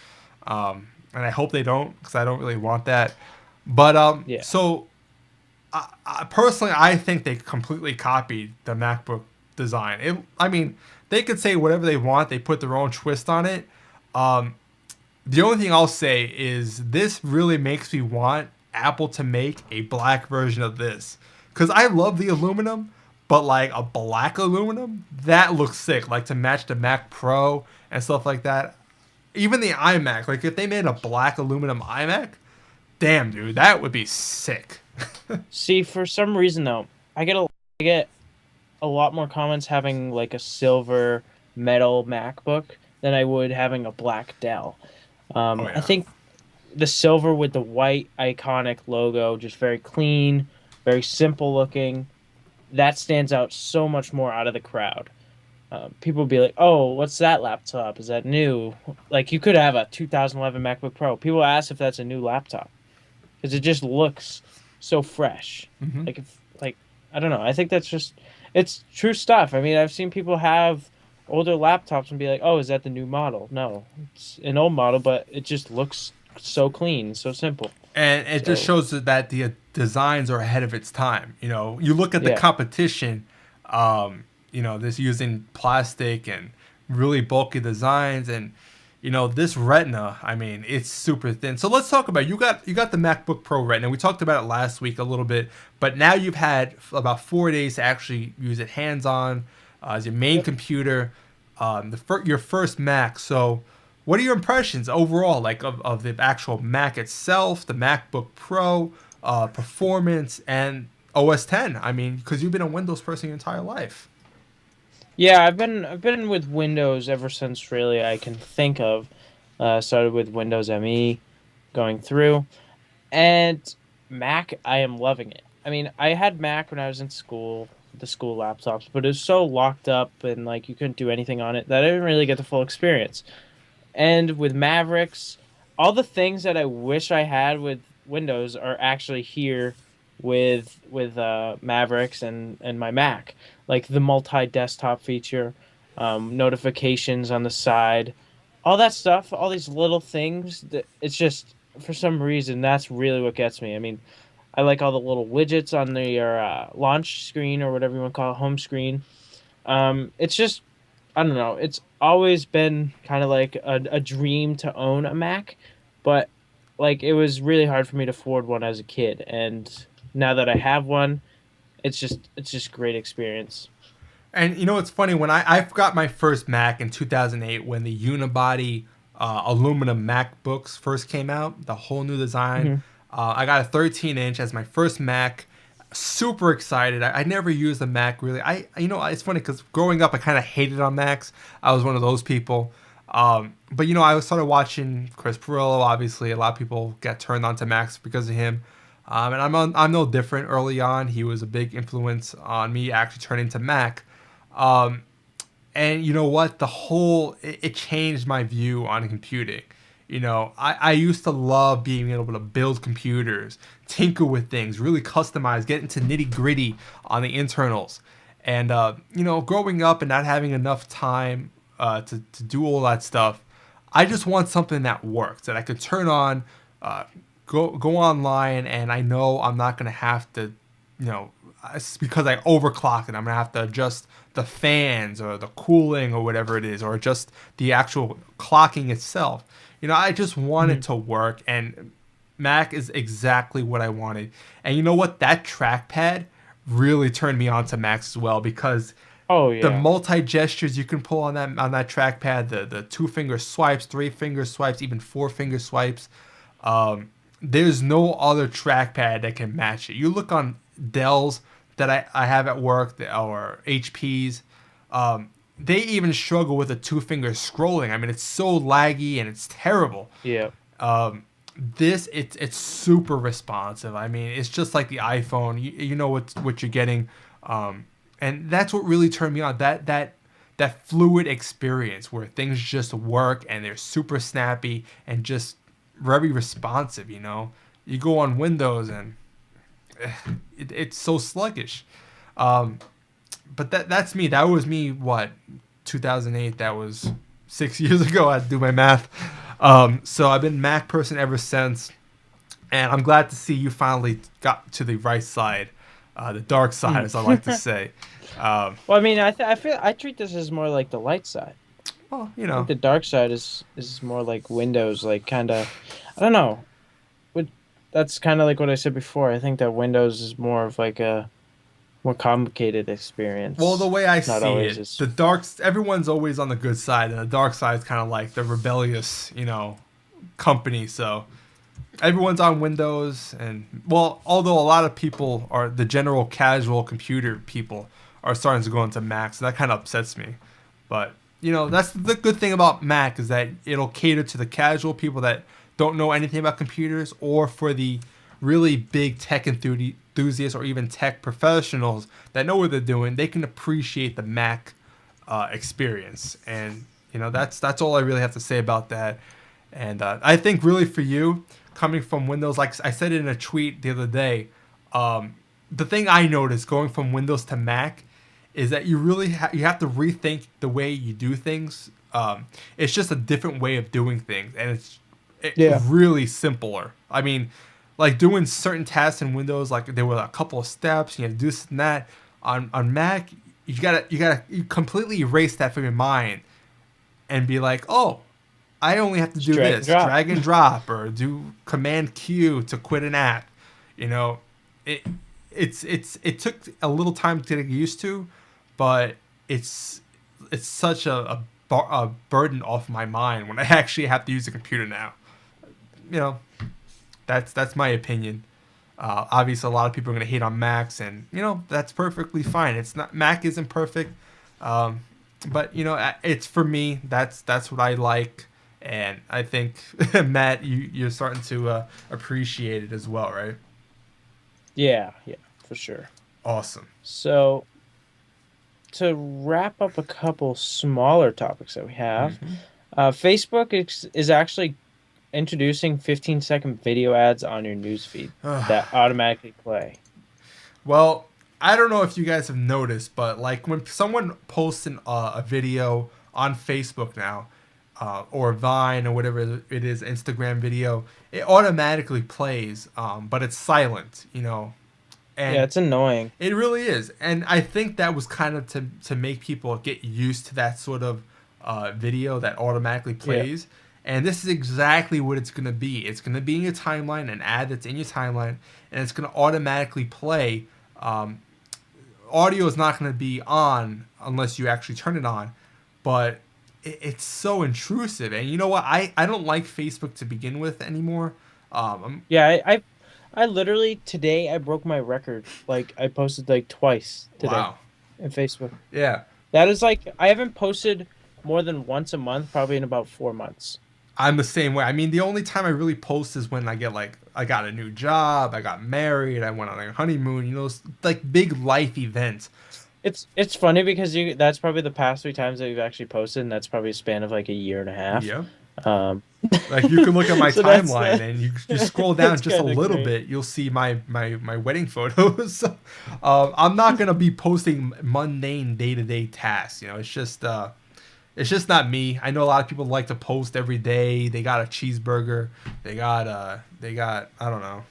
And I hope they don't, because I don't really want that. But yeah. So personally, I think they completely copied the MacBook design. They could say whatever they want. They put their own twist on it. The only thing I'll say is this really makes me want Apple to make a black version of this, because I love the aluminum, but like a black aluminum, that looks sick. Like to match the Mac Pro and stuff like that. Even the iMac, like if they made a black aluminum iMac, damn dude, that would be sick. See, for some reason though, I get a lot more comments having like a silver metal MacBook than I would having a black Dell. Yeah. I think the silver with the white iconic logo, just very clean, very simple looking, that stands out so much more out of the crowd. People will be like, oh, what's that laptop? Is that new? Like, you could have a 2011 MacBook Pro. People ask if that's a new laptop because it just looks so fresh. Mm-hmm. I don't know. I think that's just, it's true stuff. I mean, I've seen people have older laptops and be like, "Oh, is that the new model?" No, it's an old model, but it just looks so clean, so simple. And it just So shows that the designs are ahead of its time. You know, you look at the yeah, competition. This using plastic and really bulky designs, and this Retina. I mean, it's super thin. So let's talk about you got the MacBook Pro Retina. We talked about it last week a little bit, but now you've had about 4 days to actually use it hands on as your main yep. computer, your first Mac. So what are your impressions overall, like of the actual Mac itself, the MacBook Pro, performance, and OS 10? I mean, because you've been a Windows person your entire life. Yeah, I've been with Windows ever since really I can think of. Started with Windows ME, going through, and Mac. I am loving it. I mean, I had Mac when I was in school, the school laptops, but it was so locked up and like you couldn't do anything on it that I didn't really get the full experience. And with Mavericks, all the things that I wish I had with Windows are actually here with Mavericks and my Mac, like the multi-desktop feature, notifications on the side, all that stuff, all these little things. That it's just for some reason that's really what gets me. I mean, I like all the little widgets on your launch screen or whatever you want to call it, home screen. It's just I don't know. It's always been kind of like a dream to own a Mac, but like it was really hard for me to afford one as a kid, and now that I have one, it's just great experience. And it's funny when I got my first Mac in 2008 when the unibody aluminum MacBooks first came out, the whole new design. Hmm. I got a 13-inch as my first Mac. Super excited. I never used a Mac really. It's funny because growing up I kind of hated on Macs. I was one of those people. But I started watching Chris Perillo. Obviously, a lot of people get turned on to Macs because of him. And I'm no different. Early on, he was a big influence on me actually turning to Mac. Um, and you know what? It changed my view on computing. I used to love being able to build computers, tinker with things, really customize, get into nitty gritty on the internals. And, growing up and not having enough time to do all that stuff, I just want something that works, that I could turn on, go online, and I know I'm not going to have to, it's because I overclock it. I'm going to have to adjust the fans or the cooling or whatever it is, or just the actual clocking itself. I just want it Hmm. to work, and Mac is exactly what I wanted. And you know what? That trackpad really turned me on to Macs as well because Oh the yeah. multi gestures you can pull on that trackpad, the 2 finger swipes, 3 finger swipes, even 4 finger swipes. There's no other trackpad that can match it. You look on Dell's that I have at work or HP's. They even struggle with the 2 finger scrolling. I mean, it's so laggy and it's terrible. Yeah. Um, it's super responsive. I mean, it's just like the iPhone. You know what you're getting, and that's what really turned me on. That fluid experience where things just work and they're super snappy and just very responsive. You go on Windows and it's so sluggish. Um, but that's me. That was me. What 2008? That was 6 years ago. I had to do my math. So I've been Mac person ever since, and I'm glad to see you finally got to the right side, the dark side, as I like to say. Um, Well, I mean, I feel I treat this as more like the light side. well, I think the dark side is more like Windows, like kind of. I don't know. Would That's kind of like what I said before. I think that Windows is more of like a more complicated well, the experience. way I It's not see always it, as. the dark, everyone's always on the good side, and the dark side is kind of like the rebellious, company. So everyone's on Windows, and well, although a lot of people are the general casual computer people are starting to go into Macs, and that kind of upsets me. But that's the good thing about Mac is that it'll cater to the casual people that don't know anything about computers, or for the really big tech enthusiasts or even tech professionals that know what they're doing. They can appreciate the Mac experience, and that's all I really have to say about that. And I think really for you, coming from Windows, like I said it in a tweet the other day, the thing I noticed going from Windows to Mac is that you really you have to rethink the way you do things. It's just a different way of doing things, and it's Yeah. really simpler. I mean, like doing certain tasks in Windows, like there were a couple of steps, you have to do this and that. On Mac, you completely erase that from your mind and be like, oh, I only have to Just do drag and this, drop. drag and drop, or do Command Q to quit an app. You know, it it took a little time to get used to, but it's such a burden off my mind when I actually have to use a computer now. You know, that's my opinion. Obviously, a lot of people are going to hate on Macs, and you know that's perfectly fine. It's not Mac isn't perfect, but you know it's for me. That's what I like, and I think Matt, you're starting to appreciate it as well, right? Yeah, yeah, for sure. Awesome. So to wrap up a couple smaller topics that we have, Hmm. Facebook is actually introducing 15-second video ads on your newsfeed that automatically play. Well, I don't know if you guys have noticed, but like when someone posts a video on Facebook now, or Vine or whatever it is, Instagram video, it automatically plays, but it's silent, you know, Yeah, and it's annoying. it really is. And I think that was kind of to make people get used to that sort of video that automatically Yeah. plays. And this is exactly what it's going to be. It's going to be in your timeline, an ad that's in your timeline, and it's going to automatically play. Um, Audio is not going to be on unless you actually turn it on, but it's so intrusive. And you know what? I don't like Facebook to begin with anymore. Yeah, I literally today I broke my record. Like I posted like twice today Wow. in Facebook. Yeah. That is like I haven't posted more than once a month, probably in about 4 months. I'm the same way. I mean, the only time I really post is when I get like I got a new job, I got married, I went on a honeymoon. You know, like big life events. It's funny because you that's probably the past 3 times that you've actually posted, and that's probably a span of like a year and a half. Yeah. Um, Like you can look at my so that's timeline and you scroll down that's just a kind of little great. bit, you'll see my wedding photos. So, I'm not gonna be posting mundane day to day tasks. You know, it's just not me. I know a lot of people like to post every day. They got a cheeseburger. They got I don't know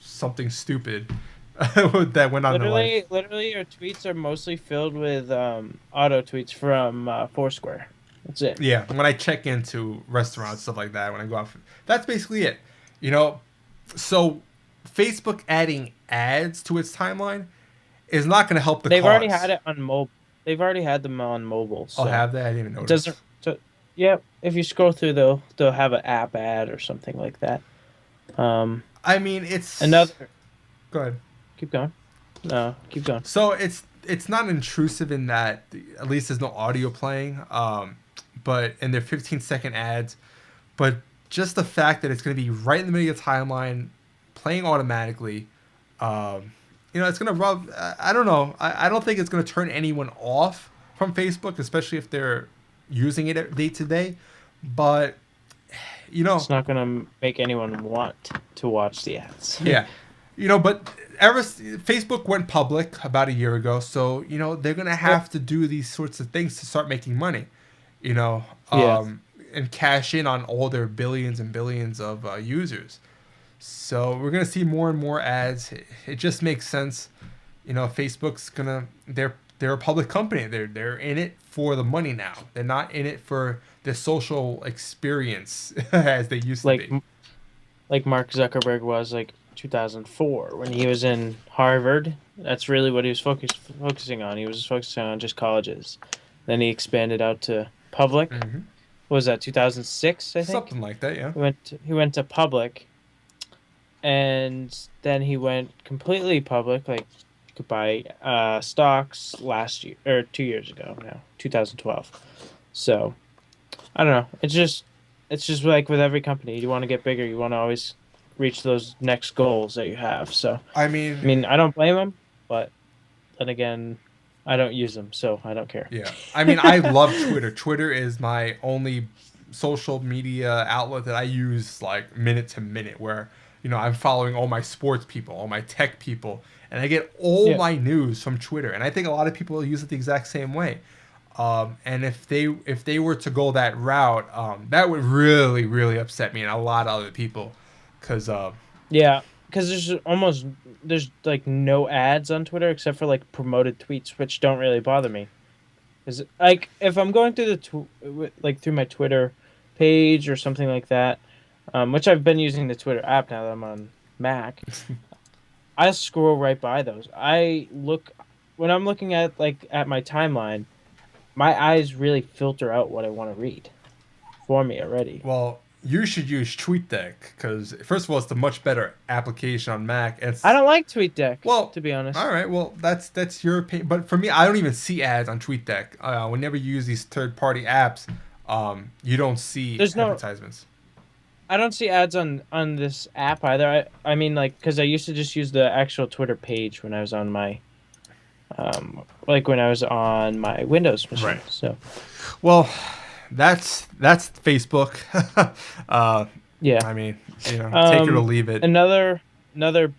something stupid that went on their life. Literally, your tweets are mostly filled with auto tweets from Foursquare. That's it. Yeah, when I check into restaurants, stuff like that, when I go out, that's basically it. You know, so Facebook adding ads to its timeline is not going to help the They've already cause. had it on mobile. They've already had them on mobile, I'll so have that. I didn't even it notice. doesn't. So, yeah, if you scroll through, they'll have an app ad or something like that. Um, I mean, it's another. go ahead. Keep going. No, keep going. So it's not intrusive in that at least there's no audio playing. But and they're 15-second ads, but just the fact that it's going to be right in the middle of your timeline, playing automatically, you know, it's going to rub. I don't know. I don't think it's going to turn anyone off from Facebook, especially if they're using it day to day. But you know, It's not gonna make anyone want to watch the ads. yeah, you know, but Facebook went public about a year ago, so you know they're going to Yep. have to do these sorts of things to start making money. You know, Yeah. and cash in on all their billions and billions of users. So we're gonna see more and more ads. It just makes sense. You know, Facebook's gonna they're a public company. They're in it for the money now. They're not in it for the social experience as they used to Like be. like Mark Zuckerberg was like 2004 when he was in Harvard. That's really what he was focusing on. He was focusing on just colleges. Then he expanded out to public. Hmm. What was that 2006? I think Something like that, yeah. he went to public, and then he went completely public. Like you could buy stocks last year or 2 years ago now, 2012. So I don't know. It's just like with every company. You want to get bigger. You want to always reach those next goals that you have. So I I mean, mean, I don't blame them, but then again, I don't use them, so I don't care. yeah. I mean, I love Twitter. Twitter is my only social media outlet that I use like minute to minute where, you know, I'm following all my sports people, all my tech people, and I get all Yeah. my news from Twitter. And I think a lot of people use it the exact same way. And if they were to go that route, that would really upset me and a lot of other people, because Yeah, because there's like no ads on Twitter except for like promoted tweets, which don't really bother me. Is like if I'm going through like through my Twitter page or something like that, which I've been using the Twitter app now that I'm on Mac. I scroll right by those. I look when I'm looking at like at my timeline, my eyes really filter out what I want to read for me already. well, you should use TweetDeck because first of all, it's a much better application on Mac. I It's don't like TweetDeck, well, to be honest. all right, well that's your opinion, but for me, I don't even see ads on TweetDeck. Whenever you use these third-party apps, you don't see There's no advertisements. I don't see ads on this app either. I mean like cuz I used to just use the actual Twitter page when I was on my like when I was on my Windows machine. Right. So, Well, that's Facebook. yeah. I mean, take it or leave it. Another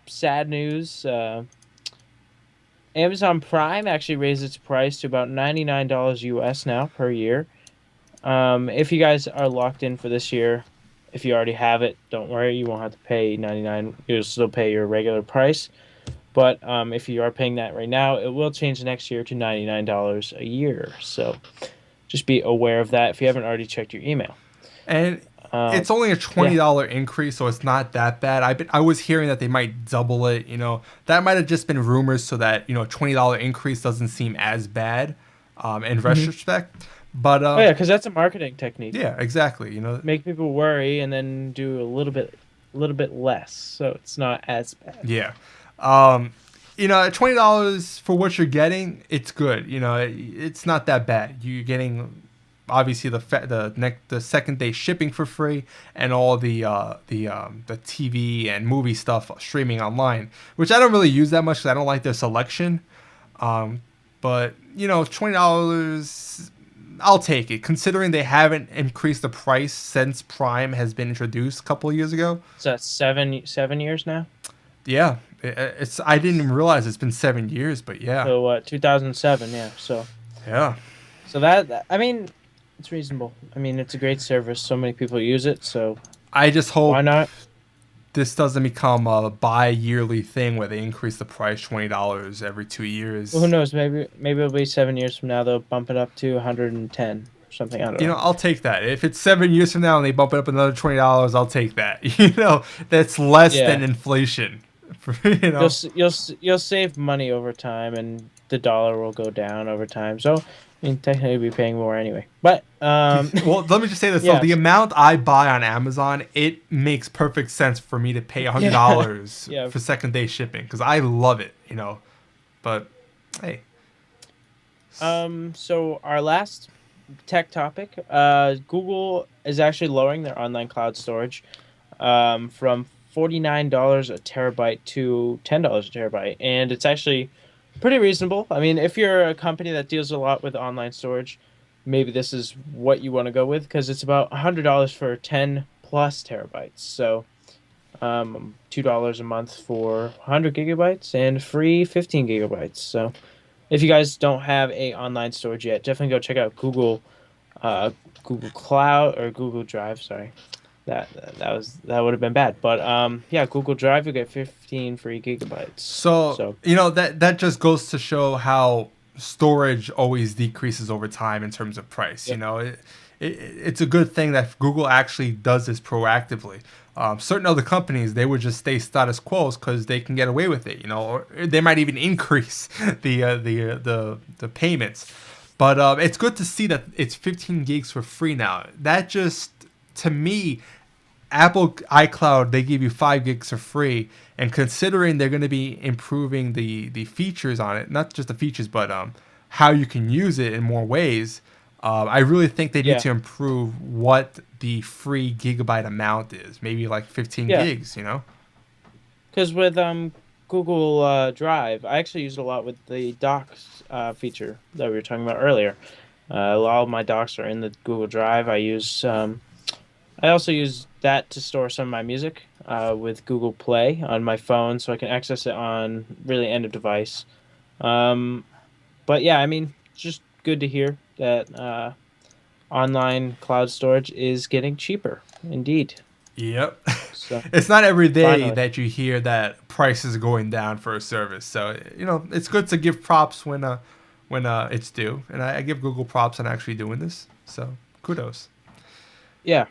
sad news, Amazon Prime actually raised its price to about $99 US now per year. If you guys are locked in for this year, if you already have it, don't worry, you won't have to pay 99. You'll still pay your regular price. But if you are paying that right now, it will change next year to $99 a year. So just be aware of that if you haven't already checked your email. And Um, it's only a yeah, $20 increase, so it's not that bad. I was hearing that they might double it. That might have just been rumors, so that $20 increase doesn't seem as bad, in hmm retrospect. But oh yeah, because that's a marketing technique. yeah, exactly. Make people worry and then do a little bit less, so it's not as bad. Yeah. Um, at $20 for what you're getting, it's good. It's not that bad. You're getting obviously the second day shipping for free and all the TV and movie stuff streaming online, which I don't really use that much because I don't like their selection. But $20, I'll take it considering they haven't increased the price since Prime has been introduced a couple of years ago. So that's 7 years now. Yeah, it's. I didn't even realize it's been 7 years, but yeah, So what? 2007. Yeah. yeah. So I mean, it's reasonable. I mean, it's a great service. So many people use it. So I just why hope not? this doesn't become a bi-yearly thing where they increase the price $20 every 2 years. Well, who knows? Maybe it'll be 7 years from now. They'll bump it up to 110 or something. I don't know. I'll take that. If it's 7 years from now and they bump it up another $20, I'll take that. That's less than Yeah. inflation. You'll save money over time, and the dollar will go down over time. So, I mean, technically, you'll be paying more anyway. But Well, let me just say this yeah, though: the amount I buy on Amazon, it makes perfect sense for me to pay $100 yeah. for second day shipping because I love it. But hey, So our last tech topic, Google is actually lowering their online cloud storage, from $49 a terabyte to $10 a terabyte, and it's actually pretty reasonable. I mean, if you're a company that deals a lot with online storage, maybe this is what you want to go with because it's about $100 for 10 plus terabytes. So, $2 a month for 100 gigabytes and free 15 gigabytes. So, if you guys don't have a online storage yet, definitely go check out Google Cloud or Google Drive. Sorry, that would have been bad. But yeah, Google Drive, you get 15 free gigabytes. so that just goes to show how storage always decreases over time in terms of price. Yep. It's a good thing that Google actually does this proactively. Certain other companies, they would just stay status quo because they can get away with it, or they might even increase the payments. But it's good to see that it's 15 gigs for free now. That just, to me, Apple iCloud, they give you 5 gigs for free, and considering they're going to be improving the features on it, not just the features, but how you can use it in more ways. I really think they need to improve what the free gigabyte amount is. Maybe like 15 gigs, Because with Google Drive, I actually use it a lot with the docs feature that we were talking about earlier. A lot of my docs are in the Google Drive. I also use that to store some of my music. with Google Play on my phone, so I can access it on really any device. Um, but yeah, I mean, it's just good to hear that online cloud storage is getting cheaper. Indeed. Yep. So It's not every day finally, that you hear that prices are going down for a service. So, it's good to give props when it's due. And I give Google props on actually doing this. So, kudos. yeah.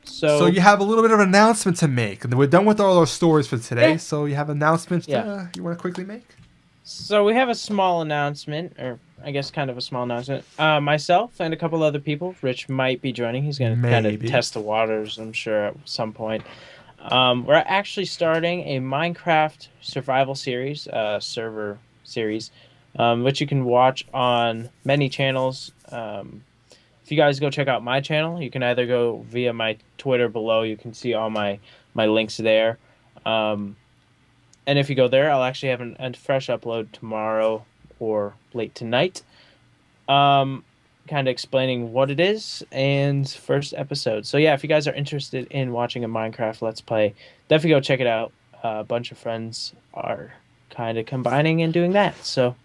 So So you have a little bit of an announcement to make. And we're done with all our stories for today. yeah, So you have announcements yeah. you want to quickly make? So we have a small announcement, or I guess kind of a small announcement. Myself and a couple other people. Rich might be joining. He's going to kind of Maybe. test the waters, I'm sure, at some point. We're actually starting a Minecraft survival series, server series, which you can watch on many channels. If you guys go check out my channel, you can either go via my Twitter below. You can see all my links there. Um, and if you go there, I'll actually have a fresh upload tomorrow or late tonight. Um, Kind of explaining what it is and first episode. So yeah, if you guys are interested in watching a Minecraft Let's Play, definitely go check it out. A bunch of friends are kind of combining and doing that. So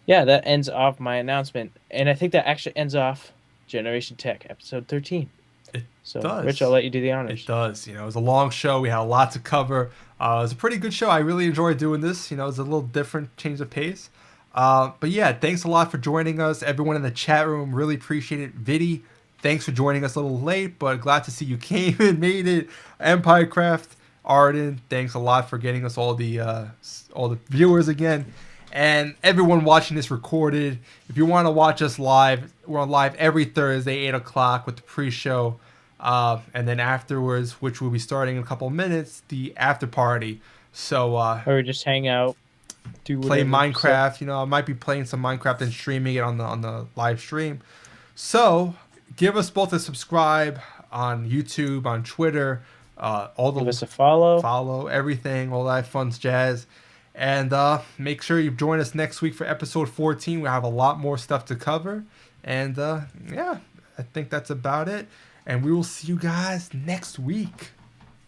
yeah, that ends off my announcement, and I think that actually ends off Generation Tech episode 13. It So Rich, I'll does. let you do the It honors. does. It was a long show. We had a lot to cover. It was a pretty good show. I really enjoyed doing this. It was a little different, change of pace. But yeah, thanks a lot for joining us. Everyone in the chat room, really appreciate it. Viddy, thanks for joining us a little late, but glad to see you came and made it. Empirecraft, Arden, thanks a lot for getting us all the viewers again. And everyone watching this recorded, if you want to watch us live, we're on live every Thursday, 8 o'clock with the pre-show. And then afterwards, which will be starting in a couple of minutes, the after party. So Or we just hang out, do play whatever. So Minecraft. I might be playing some Minecraft and streaming it on the live stream. So give us both a subscribe on YouTube, on Twitter, all give the us a follow. follow, everything, all that fun jazz. And make sure you join us next week for episode 14. We have a lot more stuff to cover. And yeah, I think that's about it. And we will see you guys next week.